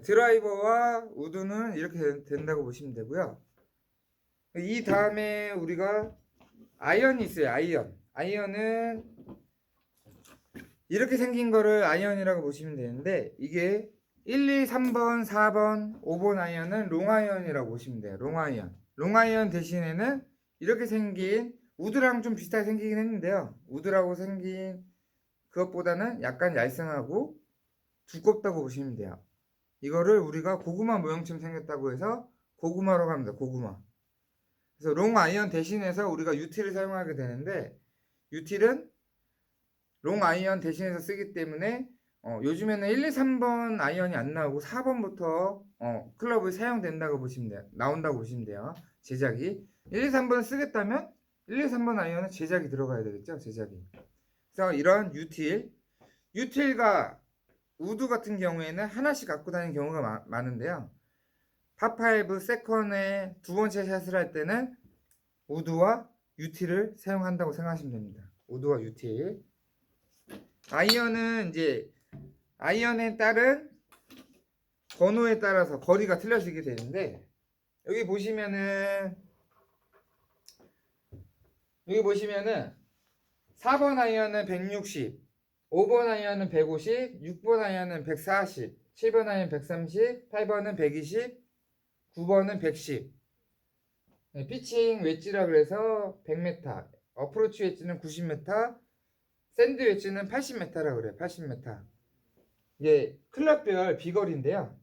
드라이버와 우드는 이렇게 된다고 보시면 되고요. 이 다음에 우리가 아이언이 있어요. 아이언은 이렇게 생긴 거를 아이언이라고 보시면 되는데, 이게 1, 2, 3번, 4번, 5번 아이언은 롱아이언이라고 보시면 돼요. 롱아이언 대신에는 이렇게 생긴 우드랑 좀 비슷하게 생기긴 했는데요. 우드라고 생긴 그것보다는 약간 얄쌍하고 두껍다고 보시면 돼요. 이거를 우리가 고구마 모형처럼 생겼다고 해서 고구마라고 합니다. 고구마. 그래서 롱아이언 대신해서 우리가 유틸을 사용하게 되는데, 유틸은 롱아이언 대신해서 쓰기 때문에 요즘에는 1, 2, 3번 아이언이 안 나오고 4번부터 클럽이 사용된다고 보시면 돼요. 나온다고 보시면 돼요. 제작이 1, 2, 3번 쓰겠다면 1, 2, 3번 아이언은 제작이 들어가야 되겠죠. 제작이. 그래서 이런 유틸과 우드 같은 경우에는 하나씩 갖고 다니는 경우가 많은데요. 파5 세컨의 두 번째 샷을 할 때는 우드와 유틸을 사용한다고 생각하시면 됩니다. 우드와 유틸. 아이언은 이제 아이언에 따른 번호에 따라서 거리가 틀려지게 되는데, 여기 보시면은 4번 아이언은 160, 5번 아이언은 150, 6번 아이언은 140, 7번 아이언 130, 8번은 120, 9번은 110. 피칭 웨지라 그래서 100m, 어프로치 웨지는 90m, 샌드 웨지는 80m라 그래요. 80m. 이게 클럽별 비거리인데요.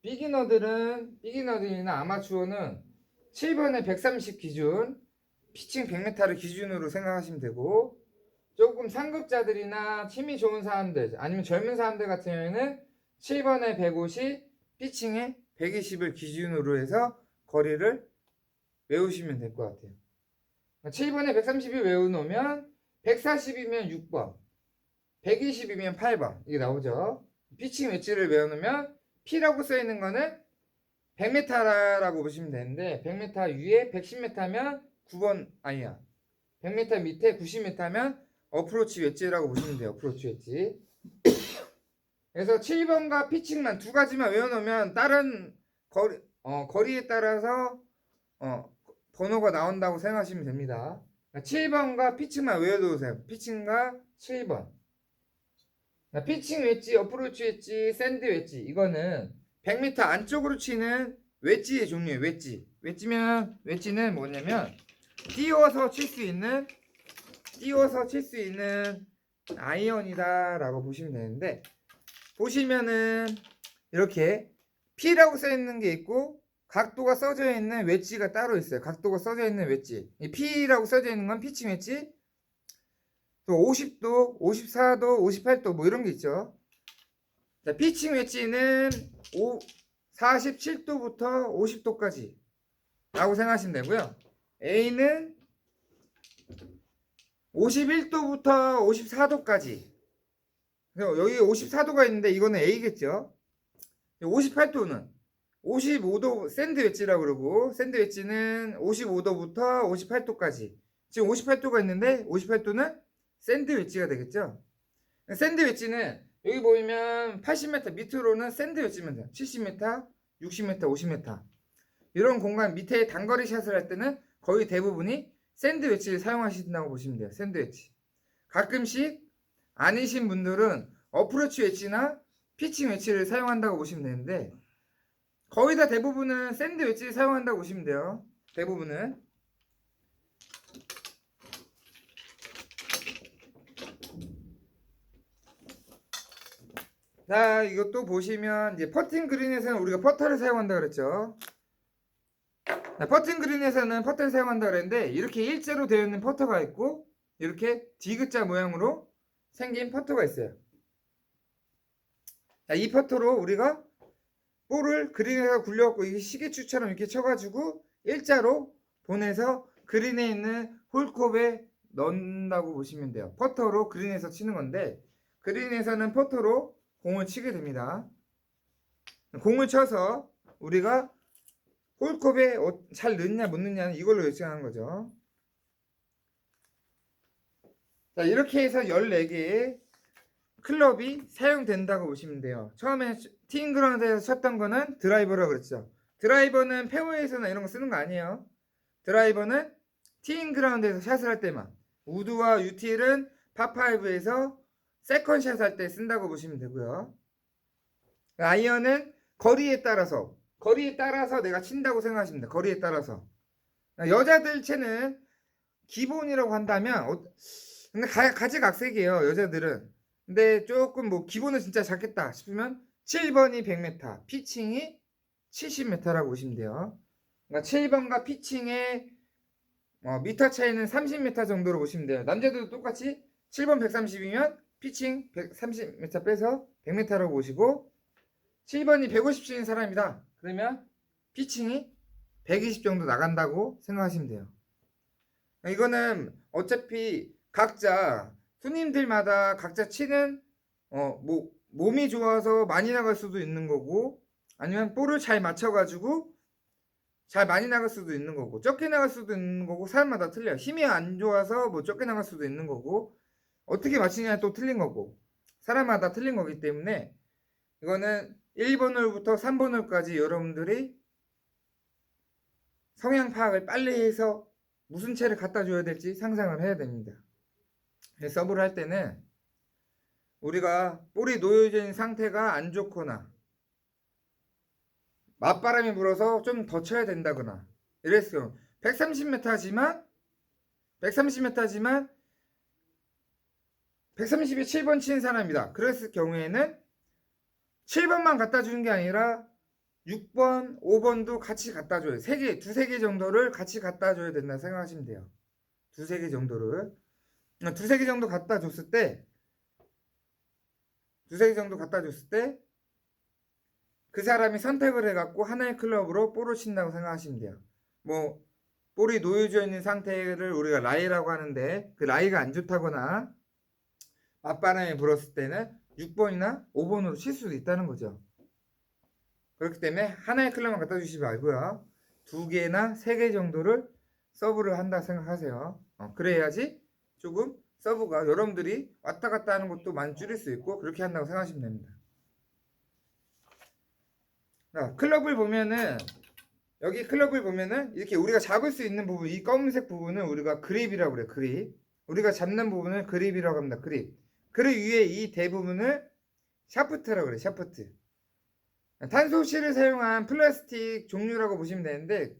비기너들이나 아마추어는 7번에 130 기준, 피칭 100m를 기준으로 생각하시면 되고, 조금 상급자들이나 힘이 좋은 사람들, 아니면 젊은 사람들 같은 경우에는 7번에 150, 피칭에 120을 기준으로 해서 거리를 외우시면 될 것 같아요. 7번에 130을 외워놓으면 140이면 6번, 120이면 8번 이게 나오죠. 피칭 웨지를 외워놓으면 P라고 써있는 거는 100m라고 보시면 되는데, 100m 위에 110m면 9번 아니야. 100m 밑에 90m면 어프로치 웨지라고 보시면 돼요. 어프로치 웨지. 그래서 7번과 피칭만 두 가지만 외워놓으면 다른 거리에 따라서 번호가 나온다고 생각하시면 됩니다. 7번과 피칭만 외워두세요. 피칭과 7번. 피칭 웨지, 어프로치 웨지, 샌드 웨지. 이거는 100m 안쪽으로 치는 웨지의 종류예요. 웨지는 뭐냐면 띄워서 칠 수 있는 아이언이다라고 보시면 되는데, 보시면은 이렇게 P라고 써 있는 게 있고 각도가 써져 있는 웨지가 따로 있어요. 각도가 써져 있는 웨지. 이 P라고 써져 있는 건 피칭 웨지. 또 50도, 54도, 58도 뭐 이런 게 있죠. 자, 피칭 웨지는 47도부터 50도까지 라고 생각하시면 되고요. A는 51도부터 54도까지. 여기 54도가 있는데 이거는 A겠죠. 58도는 55도 샌드 웨지라고 그러고, 샌드 웨지는 55도부터 58도까지. 지금 58도가 있는데 58도는 샌드 웨지가 되겠죠. 샌드 웨지는 여기 보이면 80m 밑으로는 샌드 웨지면 돼요. 70m, 60m, 50m 이런 공간 밑에 단거리 샷을 할 때는 거의 대부분이 샌드 웨지를 사용하신다고 보시면 돼요. 샌드 웨지. 가끔씩 아니신 분들은 어프로치 웨지나 피칭 웨지를 사용한다고 보시면 되는데, 거의 다 대부분은 샌드 웨지를 사용한다고 보시면 돼요. 대부분은. 자, 이것도 보시면 이제 퍼팅 그린에서는 우리가 퍼터를 사용한다 그랬죠. 자, 퍼팅 그린에서는 퍼터를 사용한다 그랬는데, 이렇게 일자로 되어 있는 퍼터가 있고 이렇게 디귿자 모양으로 생긴 퍼터가 있어요. 자, 이 퍼터로 우리가 볼을 그린에서 굴려갖고 이게 시계추처럼 이렇게 쳐가지고 일자로 보내서 그린에 있는 홀컵에 넣는다고 보시면 돼요. 퍼터로 그린에서 치는 건데, 그린에서는 퍼터로 공을 치게 됩니다. 공을 쳐서 우리가 홀컵에 잘 넣느냐 못 넣느냐는 이걸로 결정하는 거죠. 자, 이렇게 해서 14개의 클럽이 사용된다고 보시면 돼요. 처음에 티잉 그라운드에서 쳤던 거는 드라이버라고 그랬죠. 드라이버는 페어웨이에서나 이런 거 쓰는 거 아니에요. 드라이버는 티잉 그라운드에서 샷을 할 때만, 우드와 유틸은 파5에서 세컨샷 할 때 쓴다고 보시면 되고요. 아이언은 거리에 따라서 내가 친다고 생각하시면 돼요. 거리에 따라서. 여자들 채는 기본이라고 한다면 근데 가지각색이에요, 여자들은. 근데 조금 뭐 기본은 진짜 작겠다 싶으면 7번이 100m, 피칭이 70m라고 보시면 돼요. 그러니까 7번과 피칭의 미터 차이는 30m 정도로 보시면 돼요. 남자들도 똑같이 7번 130이면 피칭 130m 빼서 100m라고 보시고, 7번이 150 치는 사람이다 그러면 피칭이 120 정도 나간다고 생각하시면 돼요. 이거는 어차피 각자 손님들마다 각자 치는 뭐 몸이 좋아서 많이 나갈 수도 있는 거고, 아니면 볼을 잘 맞춰가지고 잘 많이 나갈 수도 있는 거고, 적게 나갈 수도 있는 거고, 사람마다 틀려요. 힘이 안 좋아서 뭐 적게 나갈 수도 있는 거고, 어떻게 맞추냐에 또 틀린 거고, 사람마다 틀린 거기 때문에 이거는 1번 홀부터 3번 홀까지 여러분들이 성향 파악을 빨리 해서 무슨 채를 갖다 줘야 될지 상상을 해야 됩니다. 서브를 할 때는 우리가 볼이 놓여져 있는 상태가 안 좋거나 맞바람이 불어서 좀 더 쳐야 된다거나 이랬어요. 130m지만 130m지만 130에 7번 치는 사람이다. 그랬을 경우에는 7번만 갖다 주는 게 아니라 6번, 5번도 같이 갖다 줘요. 두세 개 정도를 같이 갖다 줘야 된다 생각하시면 돼요. 두세 개 정도를. 두세 개 정도 갖다 줬을 때, 그 사람이 선택을 해갖고 하나의 클럽으로 볼을 친다고 생각하시면 돼요. 뭐, 볼이 놓여져 있는 상태를 우리가 라이라고 하는데, 그 라이가 안 좋다거나, 맞바람이 불었을 때는 6번이나 5번으로 칠 수도 있다는 거죠. 그렇기 때문에 하나의 클럽만 갖다 주시지 말고요. 2개나 3개 정도를 서브를 한다 생각하세요. 그래야지 조금 서브가 여러분들이 왔다 갔다 하는 것도 많이 줄일 수 있고, 그렇게 한다고 생각하시면 됩니다. 자, 여기 클럽을 보면은 이렇게 우리가 잡을 수 있는 부분, 이 검은색 부분은 우리가 그립이라고 그래요. 그립. 우리가 잡는 부분을 그립이라고 합니다. 그립. 그립 위에 이 대부분을 샤프트라고 그래요. 샤프트. 탄소실을 사용한 플라스틱 종류라고 보시면 되는데,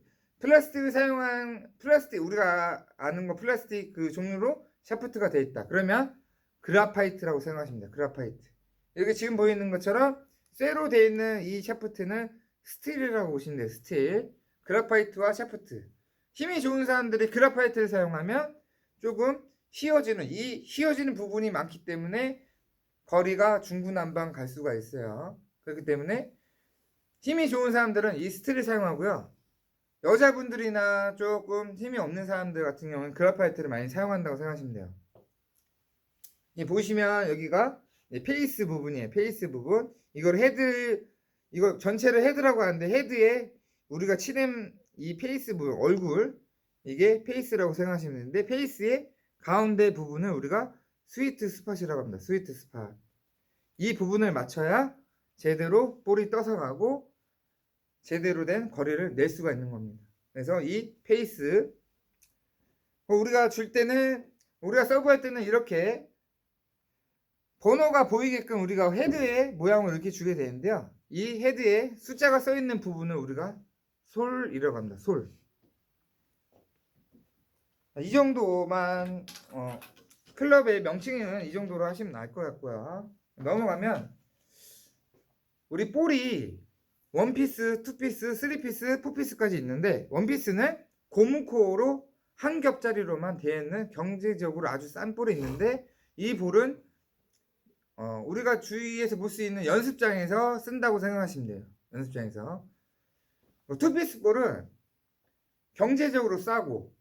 우리가 아는 거 플라스틱 그 종류로 샤프트가 되어 있다. 그러면 그라파이트라고 생각하십니다. 그라파이트. 이렇게 지금 보이는 것처럼 쇠로 되어 있는 이 샤프트는 스틸이라고 보시면 돼요. 스틸. 그라파이트와 샤프트. 힘이 좋은 사람들이 그라파이트를 사용하면 조금 휘어지는 부분이 많기 때문에 거리가 중구난방 갈 수가 있어요. 그렇기 때문에 힘이 좋은 사람들은 이 스틸을 사용하고요. 여자분들이나 조금 힘이 없는 사람들 같은 경우는 그라파이트를 많이 사용한다고 생각하시면 돼요. 보시면 여기가 페이스 부분이에요. 페이스 부분. 이거 전체를 헤드라고 하는데, 헤드에 우리가 치는 이 페이스 부분, 얼굴, 이게 페이스라고 생각하시면 되는데, 페이스의 가운데 부분을 우리가 스위트 스팟이라고 합니다. 스위트 스팟. 이 부분을 맞춰야 제대로 볼이 떠서 가고 제대로 된 거리를 낼 수가 있는 겁니다. 그래서 이 페이스, 우리가 서브할 때는 이렇게 번호가 보이게끔 우리가 헤드의 모양을 이렇게 주게 되는데요. 이 헤드에 숫자가 써 있는 부분을 우리가 솔이라고 합니다. 솔. 이 정도만 클럽의 명칭은 이 정도로 하시면 나을 것 같고요. 넘어가면 우리 볼이 원피스, 투피스, 쓰리피스, 포피스까지 있는데, 원피스는 고무코어로 한 겹짜리로만 되어 있는 경제적으로 아주 싼 볼이 있는데, 이 볼은 우리가 주위에서 볼 수 있는 연습장에서 쓴다고 생각하시면 돼요. 연습장에서. 투피스 볼은 경제적으로 싸고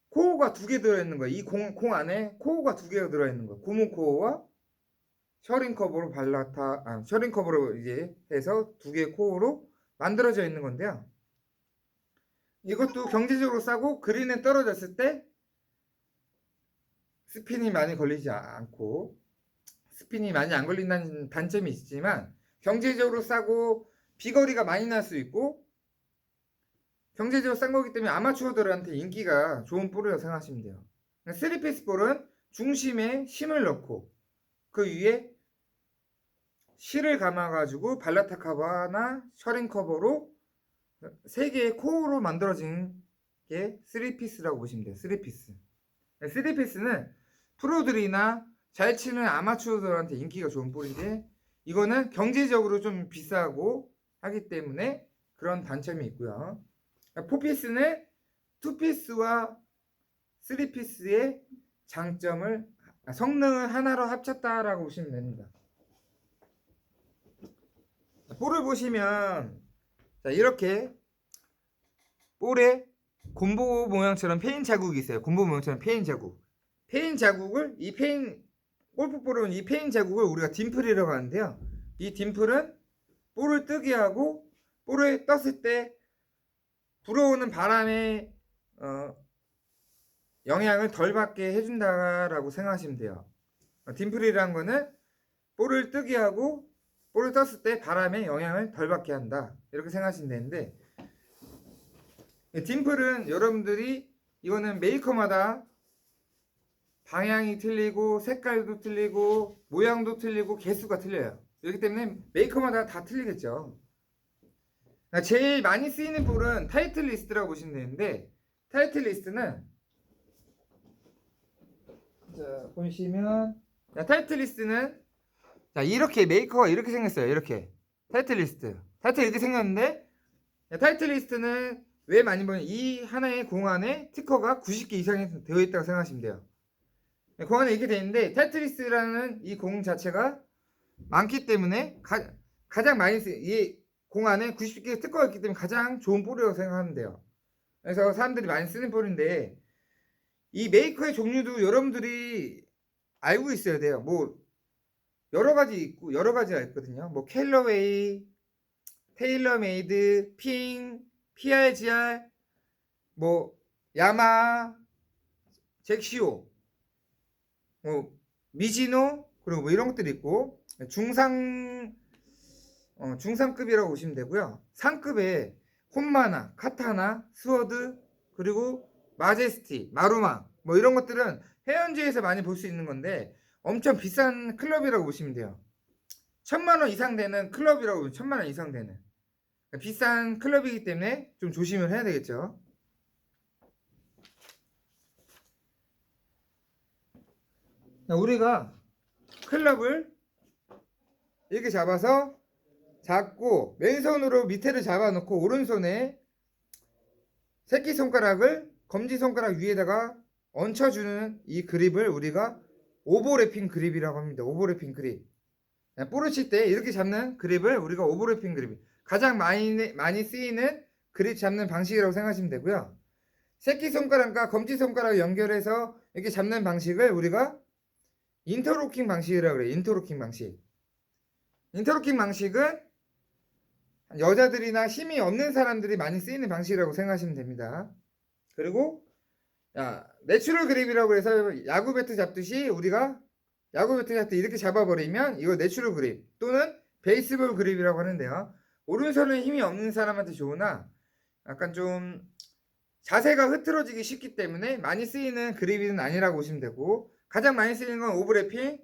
코어가 2개 들어있는 거예요. 이 공 안에 코어가 2개가 들어있는 거예요. 고무코어와 셔링커버로 이제 해서 2개의 코어로 만들어져 있는 건데요. 이것도 경제적으로 싸고 그린에 떨어졌을 때 스핀이 많이 걸리지 않고 스핀이 많이 안 걸린다는 단점이 있지만 경제적으로 싸고 비거리가 많이 날 수 있고 경제적으로 싼 거기 때문에 아마추어들한테 인기가 좋은 볼이라고 생각하시면 돼요. 3피스 볼은 중심에 심을 넣고 그 위에 실을 감아가지고 발라타 커버나 셔링 커버로 3개의 코어로 만들어진 게 3피스라고 보시면 돼요. 3피스. 3피스는 프로들이나 잘 치는 아마추어들한테 인기가 좋은 볼인데 이거는 경제적으로 좀 비싸고 하기 때문에 그런 단점이 있고요. 4피스는 2피스와 3피스의 장점을 성능을 하나로 합쳤다라고 보시면 됩니다. 볼을 보시면 자, 이렇게 볼에 곰보 모양처럼 페인 자국이 있어요. 곰보 모양처럼 페인 자국. 페인 자국을 골프볼은 이 페인 자국을 우리가 딤플이라고 하는데요. 이 딤플은 볼을 뜨게 하고 볼을 떴을 때 불어오는 바람의 영향을 덜 받게 해준다라고 생각하시면 돼요. 딤플이라는 거는 볼을 뜨게 하고 볼을 떴을 때 바람의 영향을 덜 받게 한다. 이렇게 생각하시면 되는데 딤플은 여러분들이 이거는 메이커마다 방향이 틀리고 색깔도 틀리고 모양도 틀리고 개수가 틀려요. 그렇기 때문에 메이커마다 다 틀리겠죠. 제일 많이 쓰이는 볼은 타이틀리스트라고 보시면 되는데 타이틀리스트는 자 보시면 타이틀리스트는 자 이렇게 메이커가 이렇게 생겼어요. 이렇게 타이틀리스트 이렇게 생겼는데 타이틀리스트는 왜 많이 보면 이 하나의 공 안에 스티커가 90개 이상이 되어 있다고 생각하시면 돼요. 공 안에 이렇게 되어 있는데 타이틀리스트라는 이 공 자체가 많기 때문에 가장 많이 이 공 안에 90개 스티커가 있기 때문에 가장 좋은 볼이라고 생각하면 돼요. 그래서 사람들이 많이 쓰는 볼인데 이 메이커의 종류도 여러분들이 알고 있어야 돼요. 뭐 여러 가지가 있거든요. 뭐 캘러웨이, 테일러메이드, 핑, PRGR, 뭐 야마, 잭시오, 뭐 미지노 그리고 뭐 이런 것들이 있고 중상급이라고 보시면 되고요. 상급에 혼마나, 카타나, 스워드 그리고 마제스티, 마루마 뭐 이런 것들은 해연지에서 많이 볼 수 있는 건데 엄청 비싼 클럽이라고 보시면 돼요. 1000만원 이상 되는 클럽이라고 보면 1000만원 이상 되는 비싼 클럽이기 때문에 좀 조심을 해야 되겠죠. 우리가 클럽을 이렇게 잡고 왼손으로 밑에를 잡아놓고 오른손에 새끼손가락을 검지손가락 위에다가 얹혀주는 이 그립을 우리가 오버래핑 그립이라고 합니다. 오버래핑 그립. 볼을 칠 때 이렇게 잡는 그립을 우리가 오버래핑 그립. 가장 많이 쓰이는 그립 잡는 방식이라고 생각하시면 되고요. 새끼손가락과 검지손가락을 연결해서 이렇게 잡는 방식을 우리가 인터로킹 방식이라고 그래요. 인터로킹 방식. 인터로킹 방식은 여자들이나 힘이 없는 사람들이 많이 쓰이는 방식이라고 생각하시면 됩니다. 그리고 내추럴 그립이라고 해서 야구 배트 잡듯이 우리가 야구 배트 잡듯이 이렇게 잡아버리면 이거 내추럴 그립 또는 베이스볼 그립이라고 하는데요. 오른손은 힘이 없는 사람한테 좋으나 약간 좀 자세가 흐트러지기 쉽기 때문에 많이 쓰이는 그립은 아니라고 보시면 되고 가장 많이 쓰이는 건 오버래핑,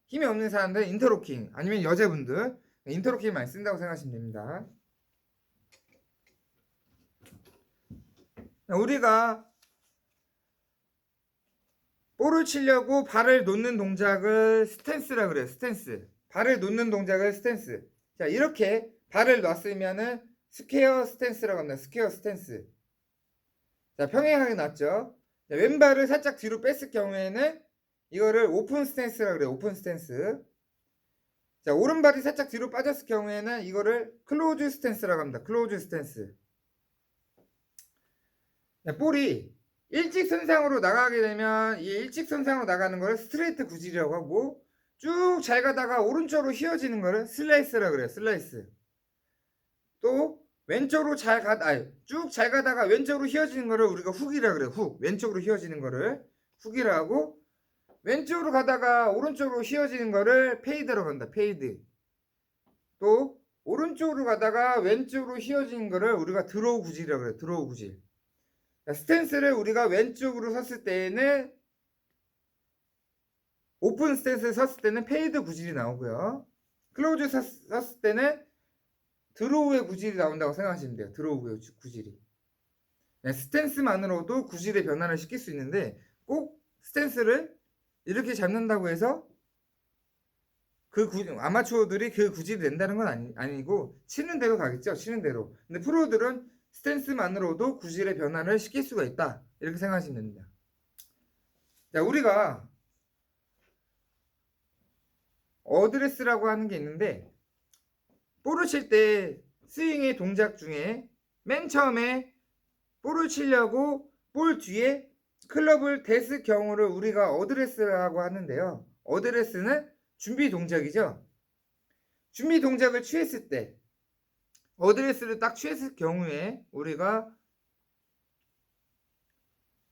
힘이 없는 사람들 인터로킹 아니면 여자분들 인터로킹 많이 쓴다고 생각하시면 됩니다. 우리가 볼을 치려고 발을 놓는 동작을 스탠스라 그래요. 스탠스. 발을 놓는 동작을 스탠스. 자, 이렇게 발을 놨으면은 스퀘어 스탠스라고 합니다. 스퀘어 스탠스. 자, 평행하게 놨죠. 자, 왼발을 살짝 뒤로 뺐을 경우에는 이거를 오픈 스탠스라 그래요. 오픈 스탠스. 자, 오른발이 살짝 뒤로 빠졌을 경우에는 이거를 클로즈 스탠스라고 합니다. 클로즈 스탠스. 자, 볼이 일직선상으로 나가게 되면 이 일직선상으로 나가는 거를 스트레이트 구질이라고 하고 쭉 잘 가다가 오른쪽으로 휘어지는 거를 슬라이스라고 그래요. 슬라이스. 또 왼쪽으로 쭉 잘 가다가 왼쪽으로 휘어지는 거를 우리가 훅이라고 그래요. 훅. 왼쪽으로 휘어지는 거를 훅이라고 하고 왼쪽으로 가다가 오른쪽으로 휘어지는 거를 페이드라고 한다. 페이드. 또 오른쪽으로 가다가 왼쪽으로 휘어지는 거를 우리가 드로우 구질이라고 그래요. 드로우 구질. 스탠스를 우리가 왼쪽으로 섰을 때에는 오픈 스탠스에 섰을 때는 페이드 구질이 나오고요. 클로즈 섰을 때는 드로우의 구질이 나온다고 생각하시면 돼요. 드로우의 구질이. 스탠스만으로도 구질의 변화를 시킬 수 있는데 꼭 스탠스를 이렇게 잡는다고 해서 아마추어들이 그 구질이 된다는 건 아니고 치는 대로 가겠죠. 치는 대로. 근데 프로들은 스탠스만으로도 구질의 변화를 시킬 수가 있다. 이렇게 생각하시면 됩니다. 자, 우리가 어드레스라고 하는 게 있는데 볼을 칠 때 스윙의 동작 중에 맨 처음에 볼을 치려고 볼 뒤에 클럽을 댔을 경우를 우리가 어드레스라고 하는데요. 어드레스는 준비 동작이죠. 준비 동작을 취했을 때 어드레스를 딱 취했을 경우에 우리가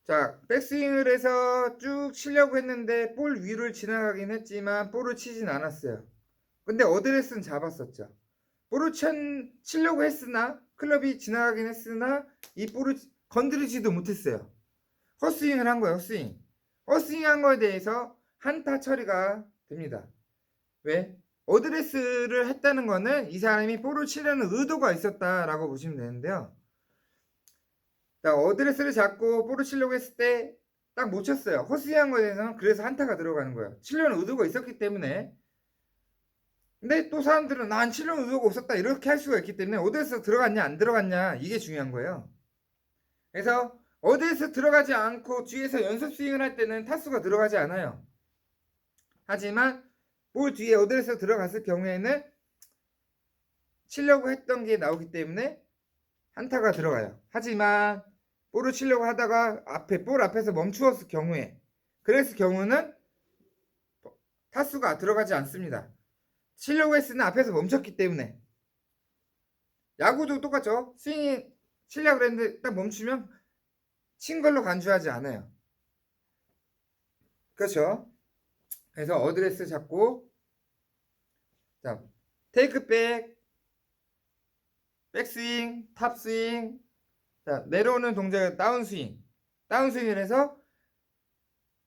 자 백스윙을 해서 쭉 치려고 했는데 볼 위를 지나가긴 했지만 볼을 치진 않았어요. 근데 어드레스는 잡았었죠. 볼을 치려고 했으나 클럽이 지나가긴 했으나 이 볼을 건드리지도 못했어요. 헛스윙을 한 거예요. 헛스윙. 헛스윙 한 거에 대해서 한타 처리가 됩니다. 왜? 어드레스를 했다는 거는 이 사람이 볼을 치려는 의도가 있었다라고 보시면 되는데요. 자, 어드레스를 잡고 볼을 치려고 했을 때 딱 못 쳤어요. 헛스윙한 거에 대해서는 그래서 한타가 들어가는 거예요. 치려는 의도가 있었기 때문에. 근데 또 사람들은 난 치려는 의도가 없었다 이렇게 할 수가 있기 때문에 어드레스 들어갔냐 안 들어갔냐 이게 중요한 거예요. 그래서 어드레스 들어가지 않고 뒤에서 연습 스윙을 할 때는 타수가 들어가지 않아요. 하지만 볼 뒤에 어드레스 들어갔을 경우에는 치려고 했던 게 나오기 때문에 한타가 들어가요. 하지만 볼을 치려고 하다가 볼 앞에서 멈추었을 경우에 그랬을 경우는 타수가 들어가지 않습니다. 치려고 했으나 앞에서 멈췄기 때문에. 야구도 똑같죠. 스윙이 치려고 그랬는데 딱 멈추면 친 걸로 간주하지 않아요. 그렇죠. 그래서 어드레스 잡고 자 테이크백, 백스윙, 탑스윙, 자 내려오는 동작은 다운스윙. 다운스윙을 해서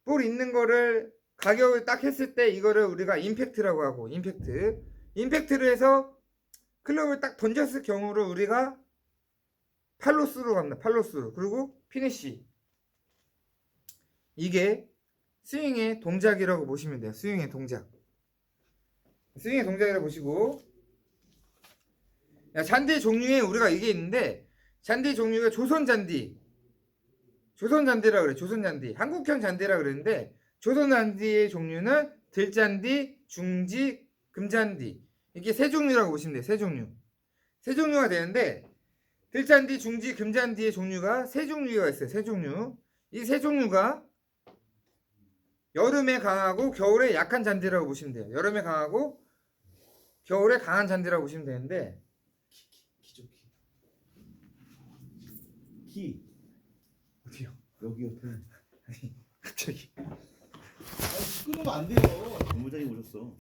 볼 있는 거를 가격을 딱 했을 때 이거를 우리가 임팩트라고 하고 임팩트를 해서 클럽을 딱 던졌을 경우를 우리가 팔로스로 갑니다. 팔로스로. 그리고 피니쉬. 이게 스윙의 동작이라고 보시면 돼요. 스윙의 동작. 스윙의 동작이라고 보시고 잔디 종류에 우리가 이게 있는데 잔디 종류가 조선잔디라 그래. 조선잔디. 한국형 잔디라 그랬는데 조선잔디의 종류는 들잔디, 중지, 금잔디. 이게 세 종류라고 보시면 돼요. 세 종류. 세 종류가 되는데 들잔디, 중지, 금잔디의 종류가 세 종류가 있어요. 세 종류. 이 세 종류가 여름에 강하고 겨울에 약한 잔디라고 보시면 돼요. 여름에 강하고 겨울에 강한 잔디라고 보시면 되는데 키 어디요? 여기 옆에. 갑자기 끊으면 안 돼요. 본부장님 오셨어.